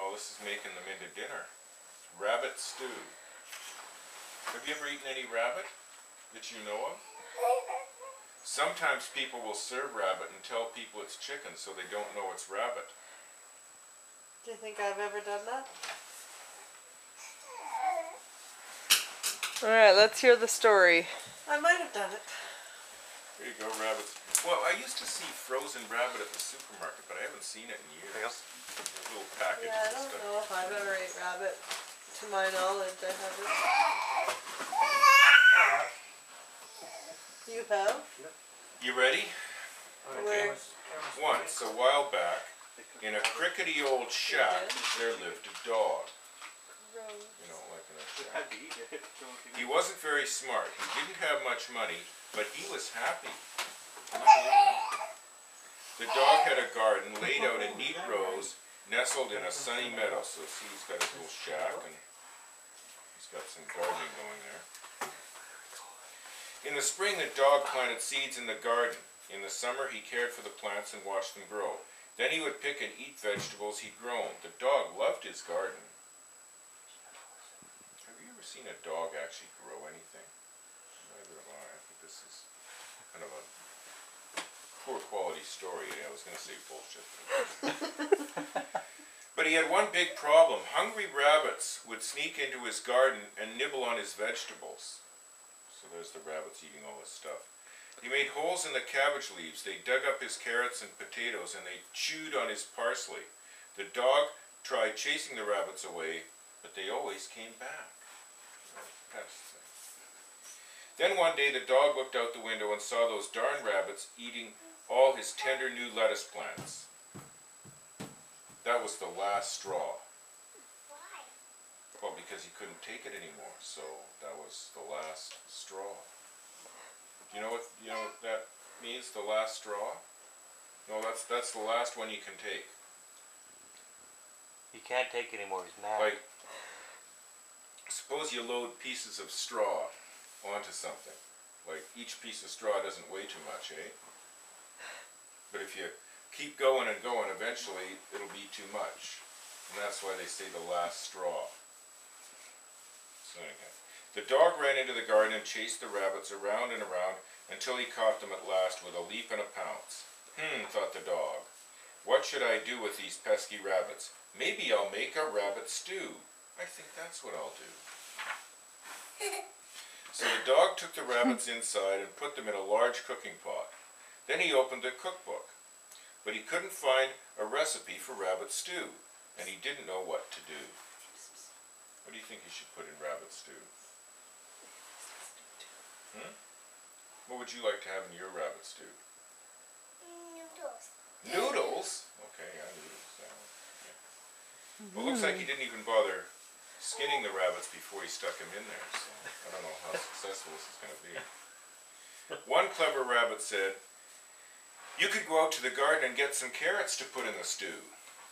while this is making them into dinner. Rabbit stew. Have you ever eaten any rabbit that you know of? Sometimes people will serve rabbit and tell people it's chicken so they don't know it's rabbit. Do you think I've ever done that? Alright, let's hear the story. I might have done it. There you go, rabbits. Well, I used to see frozen rabbit at the supermarket, but I haven't seen it in years. Little packages I don't know if I've ever ate rabbit. To my knowledge, I haven't. You have? You ready? Where? Once, a while back, in a crickety old shack, there lived a dog. You know, like in a shack. He wasn't very smart. He didn't have much money, but he was happy. The dog had a garden laid out in neat rows, nestled in a sunny meadow. So see, he's got his little shack and he's got some gardening going there. In the spring, the dog planted seeds in the garden. In the summer, he cared for the plants and watched them grow. Then he would pick and eat vegetables he'd grown. The dog loved his garden. Have you ever seen a dog actually grow anything? Neither have I. I think this is kind of a poor quality story. I was going to say bullshit. But he had one big problem. Hungry rabbits would sneak into his garden and nibble on his vegetables. So there's the rabbits eating all this stuff. He made holes in the cabbage leaves. They dug up his carrots and potatoes, and they chewed on his parsley. The dog tried chasing the rabbits away, but they always came back. Then one day the dog looked out the window and saw those darn rabbits eating all his tender new lettuce plants. That was the last straw. Why? Well, because he couldn't take it anymore, so that was the last straw. Do you know what that means, the last straw? No, that's the last one you can take. He can't take anymore, he's mad. Like, suppose you load pieces of straw onto something. Like, each piece of straw doesn't weigh too much, eh? But if you keep going and going, eventually it'll be too much. And that's why they say the last straw. So anyhow, the dog ran into the garden and chased the rabbits around and around until he caught them at last with a leap and a pounce. Thought the dog. What should I do with these pesky rabbits? Maybe I'll make a rabbit stew. I think that's what I'll do. So the dog took the rabbits inside and put them in a large cooking pot. Then he opened the cookbook. But he couldn't find a recipe for rabbit stew, and he didn't know what to do. What do you think you should put in rabbit stew? What would you like to have in your rabbit stew? Noodles. Noodles? Okay, yeah, noodles. Yeah. Well, it looks like he didn't even bother skinning the rabbits before he stuck them in there, so I don't know how successful this is going to be. One clever rabbit said, "You could go out to the garden and get some carrots to put in the stew."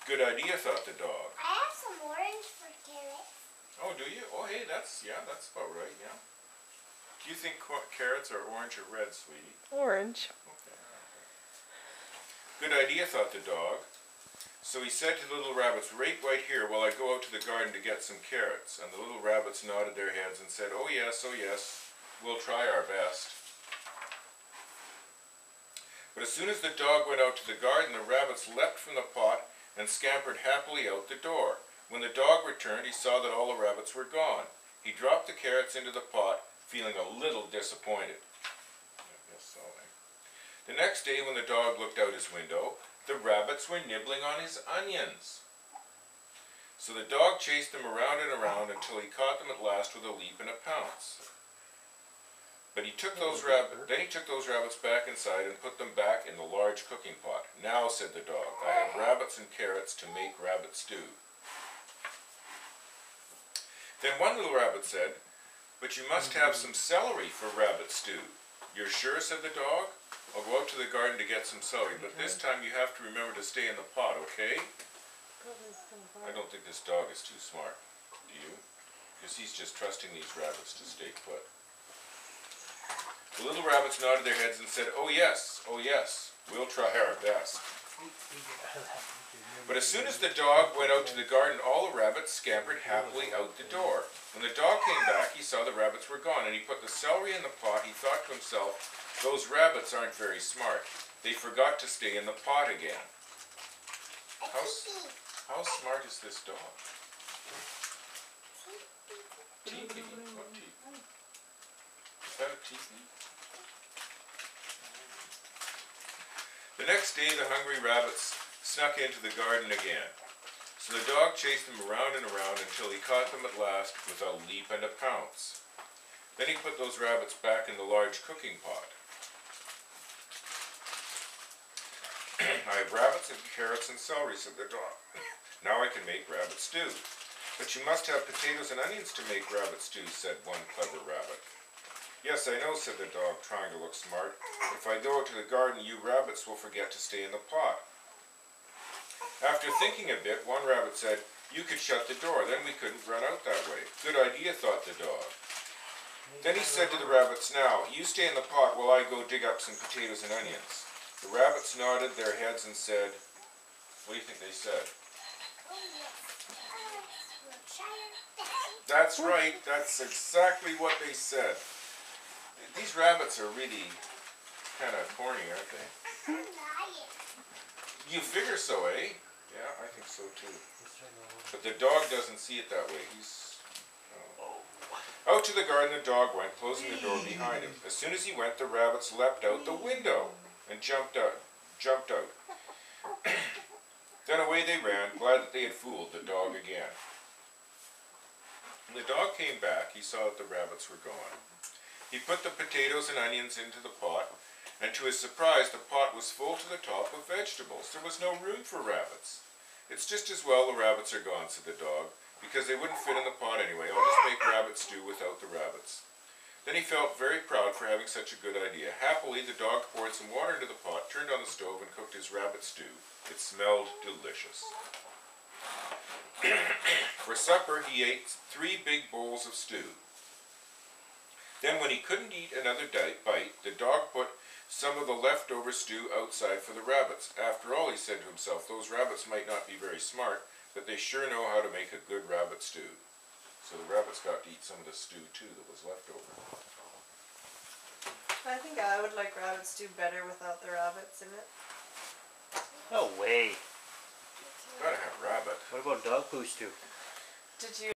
Good idea, thought the dog. I have some orange for carrots. Oh, do you? Oh, hey, that's about right, yeah. Do you think carrots are orange or red, sweetie? Orange. Okay. Good idea, thought the dog. So he said to the little rabbits, "Wait right here while I go out to the garden to get some carrots." And the little rabbits nodded their heads and said, oh yes, we'll try our best." But as soon as the dog went out to the garden, the rabbits leapt from the pot and scampered happily out the door. When the dog returned, he saw that all the rabbits were gone. He dropped the carrots into the pot, feeling a little disappointed. I guess so, eh? The next day, when the dog looked out his window, the rabbits were nibbling on his onions. So the dog chased them around and around until he caught them at last with a leap and a pounce. But he took those rabbits back inside and put them back in the large cooking pot. "Now," said the dog, "I have rabbits and carrots to make rabbit stew." Then one little rabbit said, "But you must have some celery for rabbit stew." "You're sure?" said the dog. "I'll go out to the garden to get some celery, but this time you have to remember to stay in the pot, okay?" I don't think this dog is too smart. Do you? Because he's just trusting these rabbits to stay put. The little rabbits nodded their heads and said, oh yes, we'll try our best." But as soon as the dog went out to the garden, all the rabbits scampered happily out the door. When the dog came back, he saw the rabbits were gone, and he put the celery in the pot. He thought to himself, those rabbits aren't very smart. They forgot to stay in the pot again. How smart is this dog? Teepee? What teepee? Is that a teepee? The next day, the hungry rabbits snuck into the garden again. So the dog chased them around and around until he caught them at last with a leap and a pounce. Then he put those rabbits back in the large cooking pot. I have rabbits and carrots and celery, said the dog. Now I can make rabbit stew. But you must have potatoes and onions to make rabbit stew, said one clever rabbit. Yes, I know, said the dog, trying to look smart. But if I go out to the garden, you rabbits will forget to stay in the pot. After thinking a bit, one rabbit said, you could shut the door, then we couldn't run out that way. Good idea, thought the dog. Then he said to the rabbits, now, you stay in the pot while I go dig up some potatoes and onions. The rabbits nodded their heads and said, what do you think they said? That's right, that's exactly what they said. These rabbits are really kind of corny, aren't they? You figure so, eh? Yeah, I think so too. But the dog doesn't see it that way. He's... Oh. Out to the garden the dog went, closing the door behind him. As soon as he went, the rabbits leapt out the window and jumped out. Then away they ran, glad that they had fooled the dog again. When the dog came back, he saw that the rabbits were gone. He put the potatoes and onions into the pot, and to his surprise, the pot was full to the top of vegetables. There was no room for rabbits. It's just as well the rabbits are gone, said the dog, because they wouldn't fit in the pot anyway. I'll just make rabbit stew without the rabbits. Then he felt very proud for having such a good idea. Happily, the dog poured some water into the pot, turned on the stove, and cooked his rabbit stew. It smelled delicious. For supper, he ate 3 big bowls of stew. Then, when he couldn't eat another bite, the dog put some of the leftover stew outside for the rabbits. After all, he said to himself, those rabbits might not be very smart, but they sure know how to make a good rabbit stew. So the rabbits got to eat some of the stew too that was left over. I think I would like rabbit stew better without the rabbits in it. No way. Gotta have rabbit. What about dog poo stew? Did you